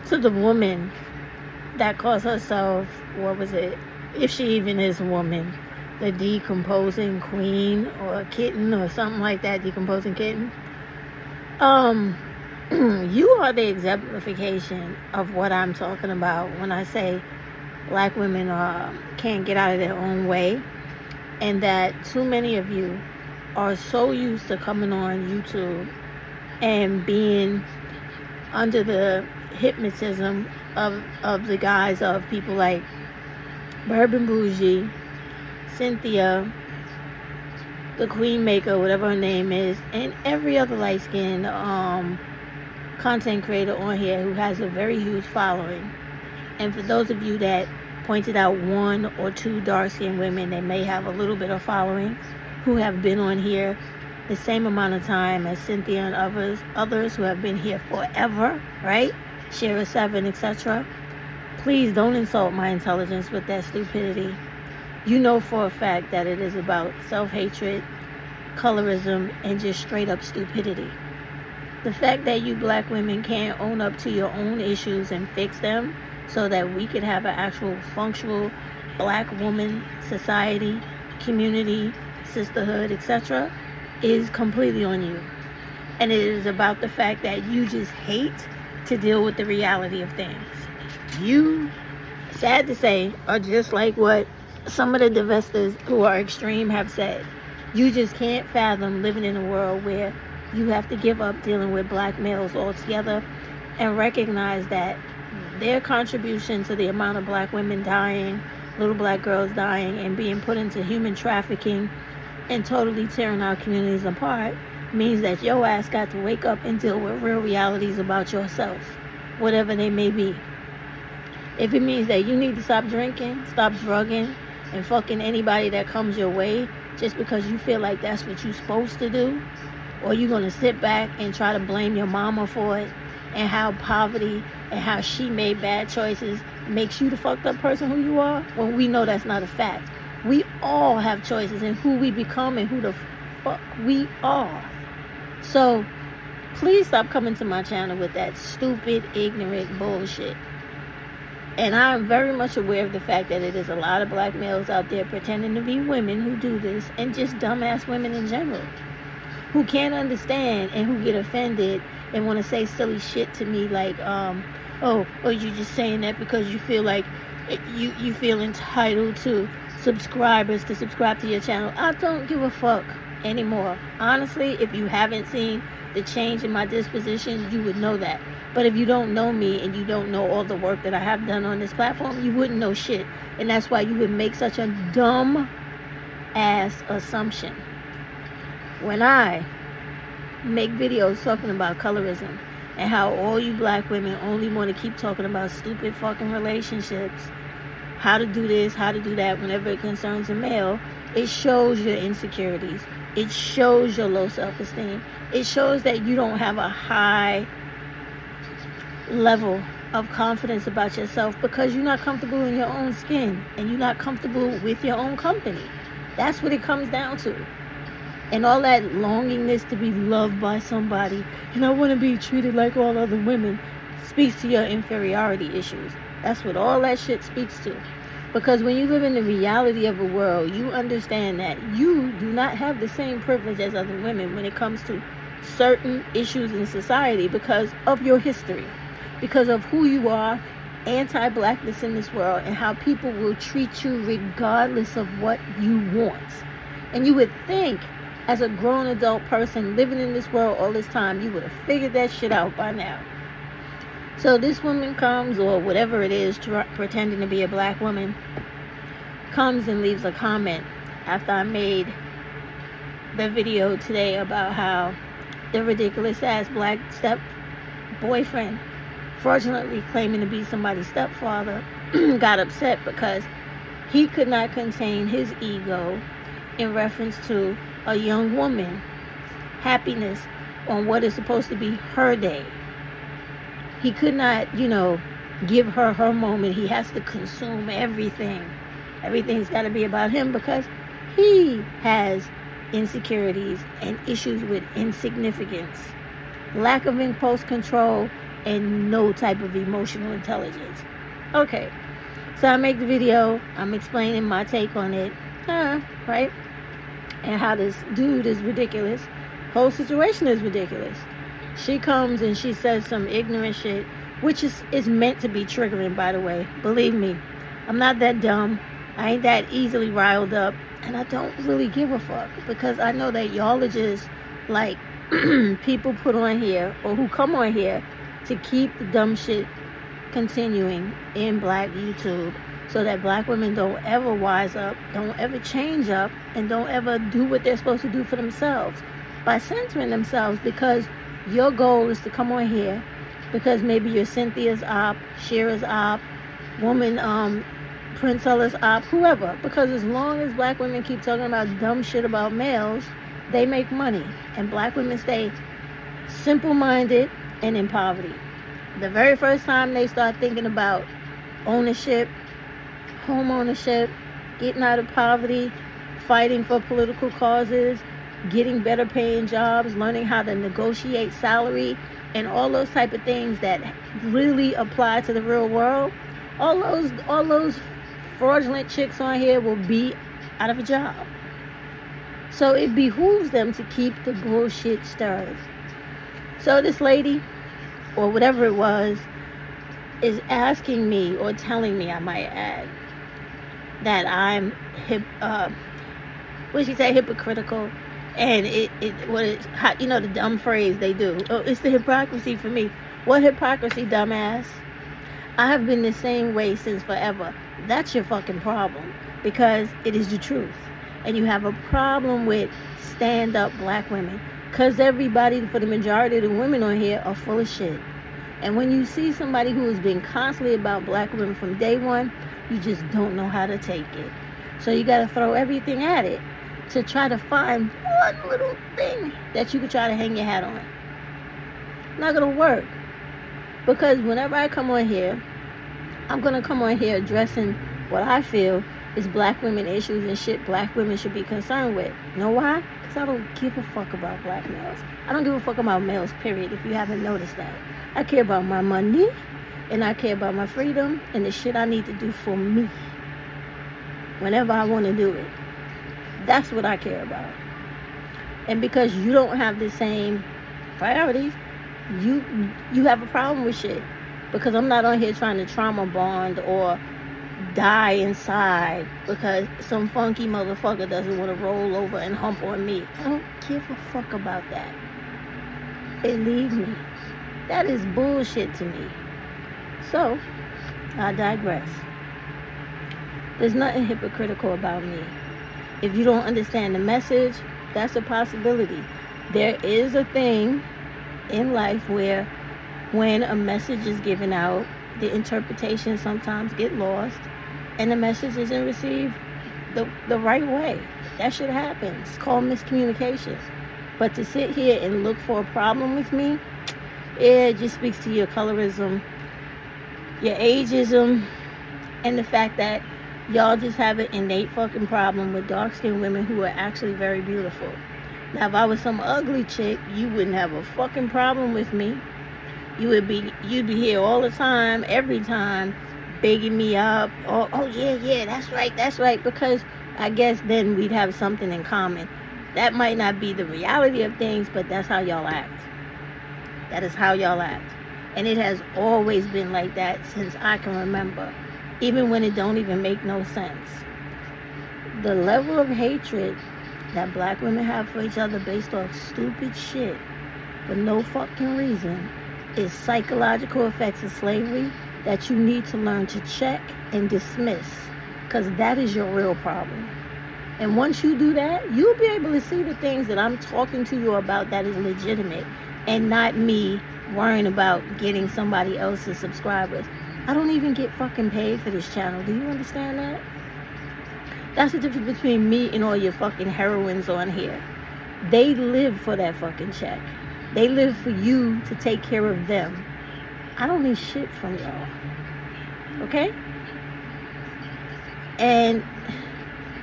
to the woman that calls herself, what was it, if she even is a woman, the decomposing queen or kitten or something like that, decomposing kitten. You are the exemplification of what I'm talking about when I say black women can't get out of their own way, and that too many of you are so used to coming on YouTube and being under the hypnotism of the guise of people like Bourbon Bougie, Cynthia, the Queen Maker, whatever her name is, and every other light-skinned content creator on here who has a very huge following. And for those of you that pointed out one or two dark-skinned women that may have a little bit of following, who have been on here the same amount of time as Cynthia and others who have been here forever, right? Shara 7, etc. Please don't insult my intelligence with that stupidity. You know for a fact that it is about self-hatred, colorism, and just straight up stupidity. The fact that you black women can't own up to your own issues and fix them so that we could have an actual functional black woman society, community, sisterhood, etc., is completely on you. And it is about the fact that you just hate to deal with the reality of things. You, sad to say, are just like what some of the divestors who are extreme have said. You just can't fathom living in a world where you have to give up dealing with black males altogether and recognize that their contribution to the amount of black women dying, little black girls dying, and being put into human trafficking and totally tearing our communities apart means that your ass got to wake up and deal with real realities about yourself, whatever they may be. If it means that you need to stop drinking, stop drugging, and fucking anybody that comes your way just because you feel like that's what you're supposed to do, or you're going to sit back and try to blame your mama for it, and how poverty and how she made bad choices makes you the fucked up person who you are, well, we know that's not a fact. We all have choices in who we become and who the fuck we are. So please stop coming to my channel with that stupid, ignorant bullshit. And I'm very much aware of the fact that it is a lot of black males out there pretending to be women who do this, and just dumbass women in general who can't understand and who get offended and want to say silly shit to me like, oh, you're just saying that because you feel like you feel entitled to subscribers to subscribe to your channel. I don't give a fuck anymore. Honestly, if you haven't seen the change in my disposition, you would know that. But if you don't know me and you don't know all the work that I have done on this platform, you wouldn't know shit. And that's why you would make such a dumb ass assumption. When I make videos talking about colorism and how all you black women only want to keep talking about stupid fucking relationships, how to do this, how to do that whenever it concerns a male, it shows your insecurities. It shows your low self-esteem. It shows that you don't have a high level of confidence about yourself because you're not comfortable in your own skin and you're not comfortable with your own company. That's what it comes down to. And all that longingness to be loved by somebody, and I want to be treated like all other women, speaks to your inferiority issues. That's what all that shit speaks to. Because when you live in the reality of a world, you understand that you do not have the same privilege as other women when it comes to certain issues in society because of your history, because of who you are, anti-blackness in this world, and how people will treat you regardless of what you want. And you would think, as a grown adult person living in this world all this time, you would have figured that shit out by now. So this woman comes, or whatever it is, pretending to be a black woman, comes and leaves a comment after I made the video today about how the ridiculous ass black step boyfriend, fraudulently claiming to be somebody's stepfather, got upset because he could not contain his ego in reference to a young woman happiness on what is supposed to be her day. He could not, give her her moment. He has to consume everything. Everything's got to be about him because he has insecurities and issues with insignificance, lack of impulse control, and no type of emotional intelligence. Okay, so I make the video, I'm explaining my take on it, right? And how this dude is ridiculous. Whole situation is ridiculous. She comes and she says some ignorant shit, which is meant to be triggering, by the way. Believe me, I'm not that dumb. I ain't that easily riled up. And I don't really give a fuck, because I know that y'all are just like people put on here, or who come on here to keep the dumb shit continuing in black YouTube, so that black women don't ever wise up, don't ever change up, and don't ever do what they're supposed to do for themselves by centering themselves. Because your goal is to come on here because maybe you're Cynthia's op, Shira's op, woman, Prince Ella's op, whoever. Because as long as black women keep talking about dumb shit about males, they make money, and black women stay simple-minded and in poverty. The very first time they start thinking about ownership, home ownership, getting out of poverty, fighting for political causes, getting better paying jobs, learning how to negotiate salary, and all those type of things that really apply to the real world, all those fraudulent chicks on here will be out of a job. So it behooves them to keep the bullshit stirred. So this lady, or whatever it was, is asking me, or telling me, I might add, that I'm hypocritical, and the dumb phrase they do. Oh, it's the hypocrisy for me. What hypocrisy, dumbass? I have been the same way since forever. That's your fucking problem, because it is the truth. And you have a problem with stand-up black women, because everybody, for the majority of the women on here, are full of shit. And when you see somebody who has been constantly about black women from day one, you just don't know how to take it. So you got to throw everything at it to try to find one little thing that you can try to hang your hat on. Not going to work. Because whenever I come on here, I'm going to come on here addressing what I feel is black women issues and shit black women should be concerned with. You know why? Because I don't give a fuck about black males. I don't give a fuck about males, period, if you haven't noticed that. I care about my money, and I care about my freedom, and the shit I need to do for me whenever I want to do it. That's what I care about. And because you don't have the same priorities, you have a problem with shit. Because I'm not on here trying to trauma bond or die inside because some funky motherfucker doesn't want to roll over and hump on me. I don't give a fuck about that. Believe me, that is bullshit to me. So, I digress. There's nothing hypocritical about me. If you don't understand the message, that's a possibility. There is a thing in life where when a message is given out, the interpretation sometimes get lost and the message isn't received the right way. That shit happens. It's called miscommunication. But to sit here and look for a problem with me, it just speaks to your colorism, your ageism, and the fact that y'all just have an innate fucking problem with dark-skinned women who are actually very beautiful. Now, if I was some ugly chick, you wouldn't have a fucking problem with me. You'd be here all the time, every time, begging me up. Oh yeah, that's right. Because I guess then we'd have something in common. That might not be the reality of things, but that's how y'all act. That is how y'all act. And it has always been like that since I can remember. Even when it don't even make no sense. The level of hatred that black women have for each other based off stupid shit for no fucking reason is psychological effects of slavery that you need to learn to check and dismiss, because that is your real problem. And once you do that, you'll be able to see the things that I'm talking to you about that is legitimate, and not me worrying about getting somebody else's subscribers. I don't even get fucking paid for this channel. Do you understand that? That's the difference between me and all your fucking heroines on here. They live for that fucking check. They live for you to take care of them. I don't need shit from y'all. Okay? And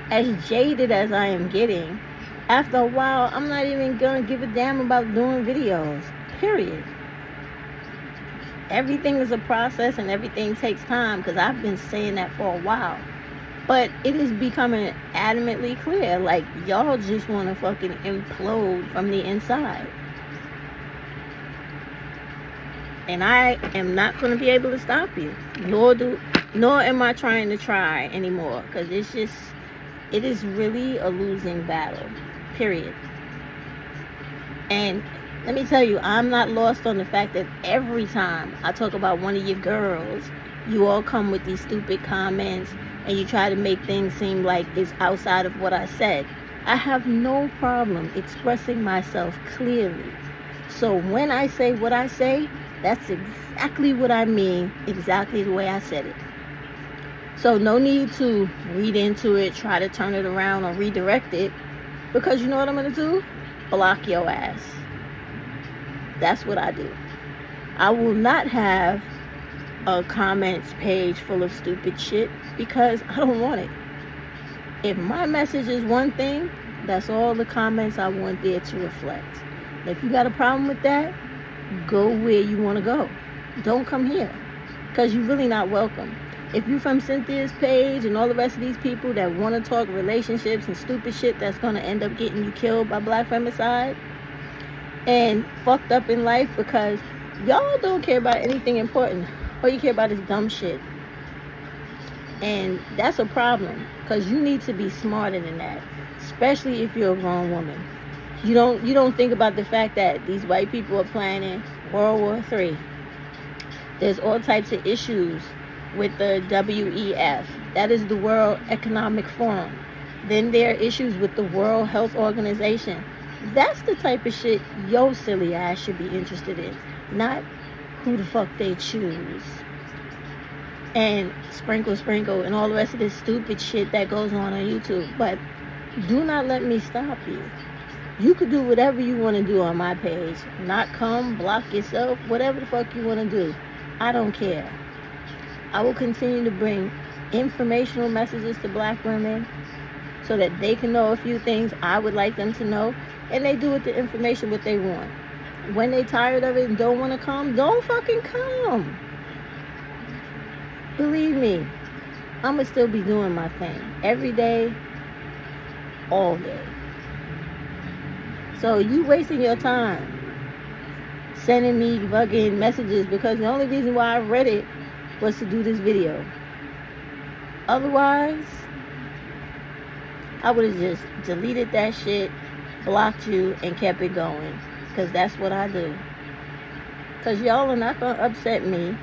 as jaded as I am getting, after a while, I'm not even gonna give a damn about doing videos. Period. Everything is a process and everything takes time, because I've been saying that for a while. But it is becoming adamantly clear, like, y'all just want to fucking implode from the inside. And I am not going to be able to stop you. Nor am I trying to try anymore. Because it is really a losing battle. Period. And let me tell you, I'm not lost on the fact that every time I talk about one of your girls, you all come with these stupid comments and you try to make things seem like it's outside of what I said. I have no problem expressing myself clearly. So when I say what I say, that's exactly what I mean, exactly the way I said it. So no need to read into it, try to turn it around or redirect it, because you know what I'm going to do? Block your ass. That's what I do. I will not have a comments page full of stupid shit because I don't want it. If my message is one thing, that's all the comments I want there to reflect. And if you got a problem with that, go where you want to go. Don't come here, because you're really not welcome. If you're from Cynthia's page and all the rest of these people that want to talk relationships and stupid shit that's going to end up getting you killed by black femicide and fucked up in life because y'all don't care about anything important. All you care about is dumb shit. And that's a problem, because you need to be smarter than that, especially if you're a grown woman. You don't think about the fact that these white people are planning World War III. There's all types of issues with the WEF. That is the World Economic Forum. Then there are issues with the World Health Organization. That's the type of shit your silly ass should be interested in, not who the fuck they choose. And sprinkle, and all the rest of this stupid shit that goes on YouTube. But do not let me stop you. You could do whatever you want to do on my page. Not come, block yourself, whatever the fuck you want to do. I don't care. I will continue to bring informational messages to black women so that they can know a few things I would like them to know, and they do with the information what they want. When they tired of it and don't want to come, don't fucking come. Believe me, I'm going to still be doing my thing every day, all day. So you wasting your time sending me fucking messages because the only reason why I read it was to do this video. Otherwise, I would have just deleted that shit, blocked you, and kept it going. Because that's what I do. Because y'all are not going to upset me.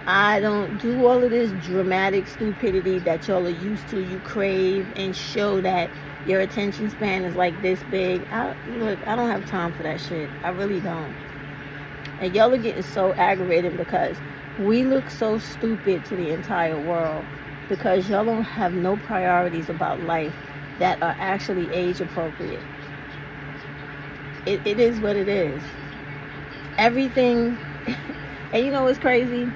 I don't do all of this dramatic stupidity that y'all are used to. You crave and show that your attention span is like this big. Look, I don't have time for that shit. I really don't. And y'all are getting so aggravated because we look so stupid to the entire world because y'all don't have no priorities about life that are actually age appropriate. It is what it is. Everything, and you know what's crazy?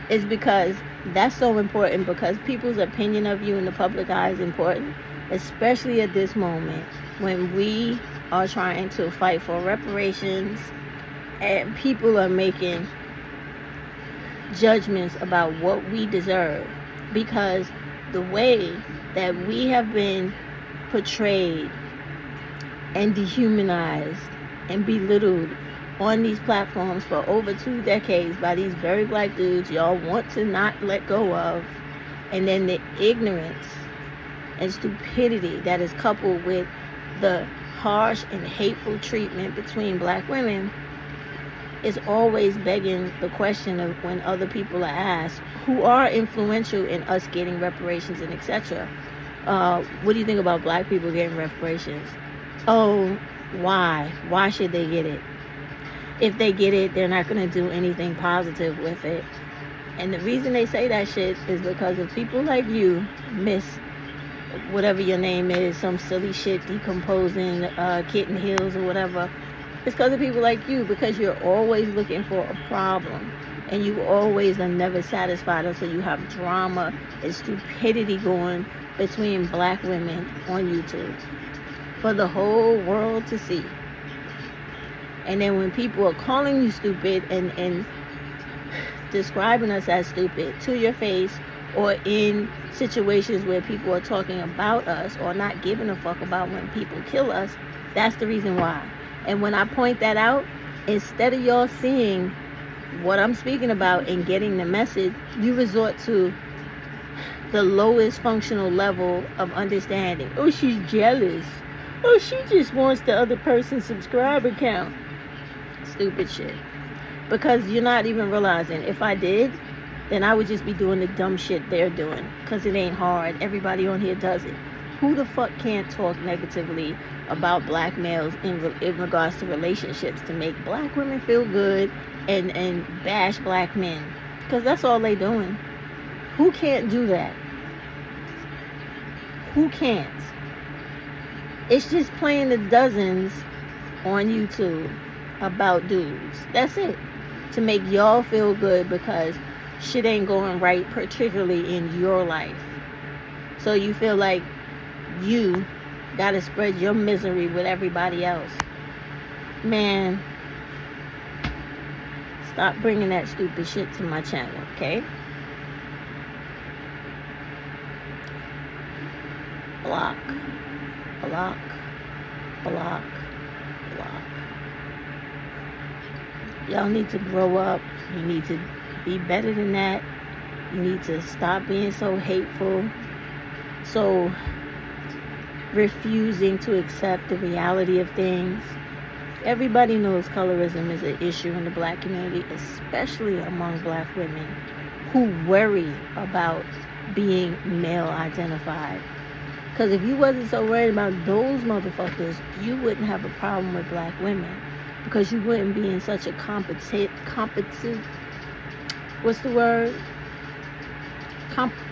Is because that's so important, because people's opinion of you in the public eye is important, especially at this moment when we are trying to fight for reparations and people are making judgments about what we deserve, because the way that we have been portrayed and dehumanized and belittled on these platforms for over 2 decades by these very black dudes y'all want to not let go of, and then the ignorance and stupidity that is coupled with the harsh and hateful treatment between black women is always begging the question of when other people are asked who are influential in us getting reparations and etc. What do you think about black people getting reparations? Oh, why? Why should they get it? If they get it, they're not going to do anything positive with it. And the reason they say that shit is because of people like you, Miss whatever your name is, some silly shit decomposing kitten heels or whatever. It's because of people like you, because you're always looking for a problem. And you always are never satisfied until you have drama and stupidity going between black women on YouTube for the whole world to see. And then when people are calling you stupid and describing us as stupid to your face, or in situations where people are talking about us or not giving a fuck about when people kill us, that's the reason why. And when I point that out, instead of y'all seeing what I'm speaking about and getting the message, you resort to the lowest functional level of understanding. Oh, she's jealous. Oh, she just wants the other person's subscriber count. Stupid shit. Because you're not even realizing, if I did, then I would just be doing the dumb shit they're doing. Because it ain't hard. Everybody on here does it. Who the fuck can't talk negatively about black males in regards to relationships to make black women feel good and bash black men? Because that's all they doing. Who can't do that? Who can't? It's just playing the dozens on YouTube about dudes. That's it. To make y'all feel good because shit ain't going right, particularly in your life. So you feel like you gotta spread your misery with everybody else. Man, stop bringing that stupid shit to my channel, okay? Block, block, block, block. Y'all need to grow up. You need to be better than that. You need to stop being so hateful, so refusing to accept the reality of things. Everybody knows colorism is an issue in the black community, especially among black women who worry about being male identified. Because if you wasn't so worried about those motherfuckers, you wouldn't have a problem with black women. Because you wouldn't be in such a competent, what's the word?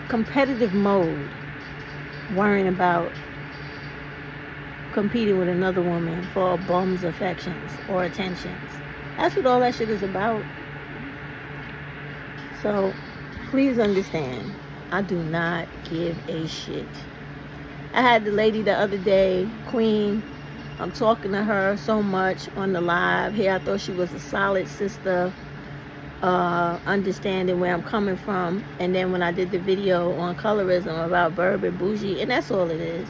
Competitive mode, worrying about competing with another woman for a bum's affections or attentions. That's what all that shit is about. So please understand, I do not give a shit. I had the lady the other day, Queen. I'm talking to her so much on the live here. I thought she was a solid sister, understanding where I'm coming from. And then when I did the video on colorism about Bourbon Bougie, and that's all it is.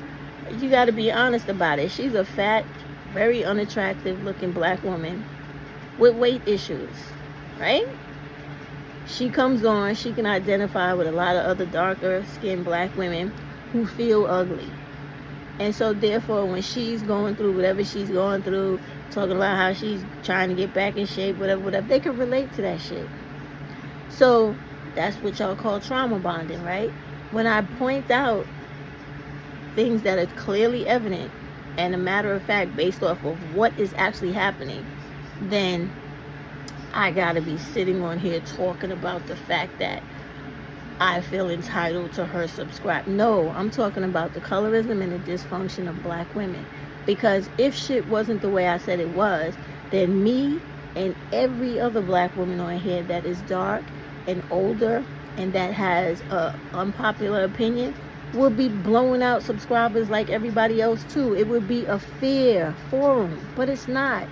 You got to be honest about it. She's a fat, very unattractive looking black woman with weight issues, right? She comes on, she can identify with a lot of other darker skinned black women who feel ugly. And so therefore, when she's going through whatever she's going through, talking about how she's trying to get back in shape, whatever, they can relate to that shit. So that's what y'all call trauma bonding, right? When I point out things that are clearly evident and a matter of fact based off of what is actually happening, then I gotta be sitting on here talking about the fact that I feel entitled to her subscribe. No, I'm talking about the colorism and the dysfunction of black women. Because if shit wasn't the way I said it was, then me and every other black woman on here that is dark and older and that has an unpopular opinion would be blowing out subscribers like everybody else too. It would be a fair forum, but it's not.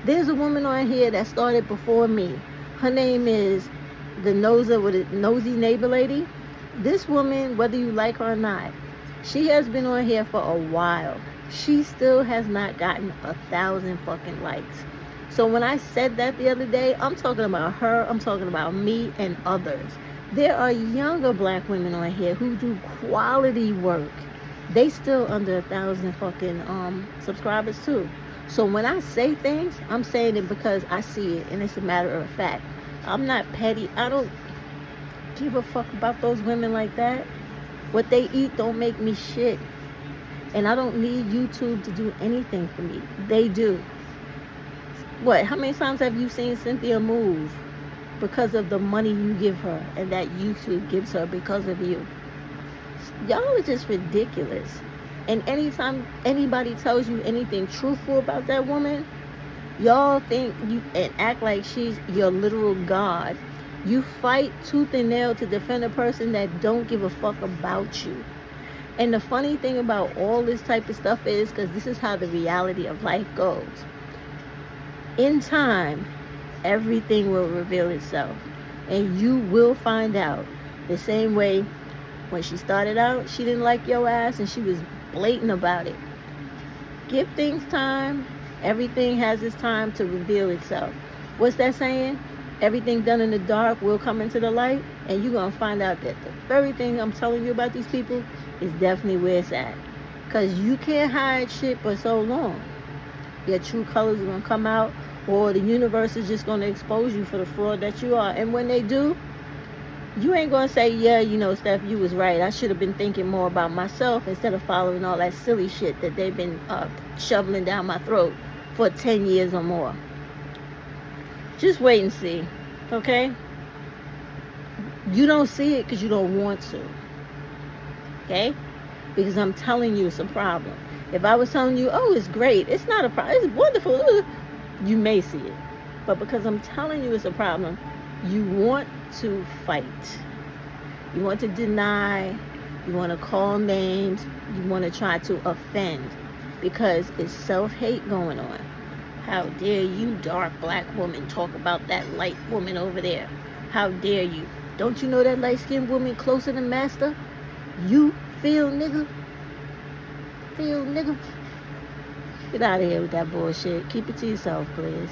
There's a woman on here that started before me. Her name is the nosy neighbor lady. This woman, whether you like her or not, she has been on here for a while. She still has not gotten 1,000 fucking likes. So when I said that the other day, I'm talking about her, I'm talking about me and others. There are younger black women on here who do quality work. They still under 1,000 fucking subscribers too. So when I say things, I'm saying it because I see it and it's a matter of fact. I'm not petty. I don't give a fuck about those women like that. What they eat don't make me shit. And I don't need YouTube to do anything for me. They do. What? How many times have you seen Cynthia move because of the money you give her and that YouTube gives her because of you? Y'all are just ridiculous. And anytime anybody tells you anything truthful about that woman, y'all think you and act like she's your literal god. You fight tooth and nail to defend a person that don't give a fuck about you. And the funny thing about all this type of stuff is, because this is how the reality of life goes. In time, everything will reveal itself. And you will find out. The same way when she started out, she didn't like your ass and she was blatant about it. Give things time. Everything has its time to reveal itself. What's that saying? Everything done in the dark will come into the light, and you're going to find out that the very thing I'm telling you about these people is definitely where it's at. Because you can't hide shit for so long. Your true colors are going to come out, or the universe is just going to expose you for the fraud that you are. And when they do, you ain't going to say, yeah, you know, Steph, you was right. I should have been thinking more about myself instead of following all that silly shit that they've been shoveling down my throat for 10 years or more. Just wait and see, okay? You don't see it because you don't want to, okay? Because I'm telling you it's a problem. If I was telling you, oh, it's great, it's not a problem, it's wonderful, you may see it. But because I'm telling you it's a problem, you want to fight. You want to deny. You want to call names. You want to try to offend because it's self-hate going on. How dare you, dark black woman, talk about that light woman over there? How dare you? Don't you know that light-skinned woman closer than master? You feel, nigga? Feel, nigga? Get out of here with that bullshit. Keep it to yourself, please.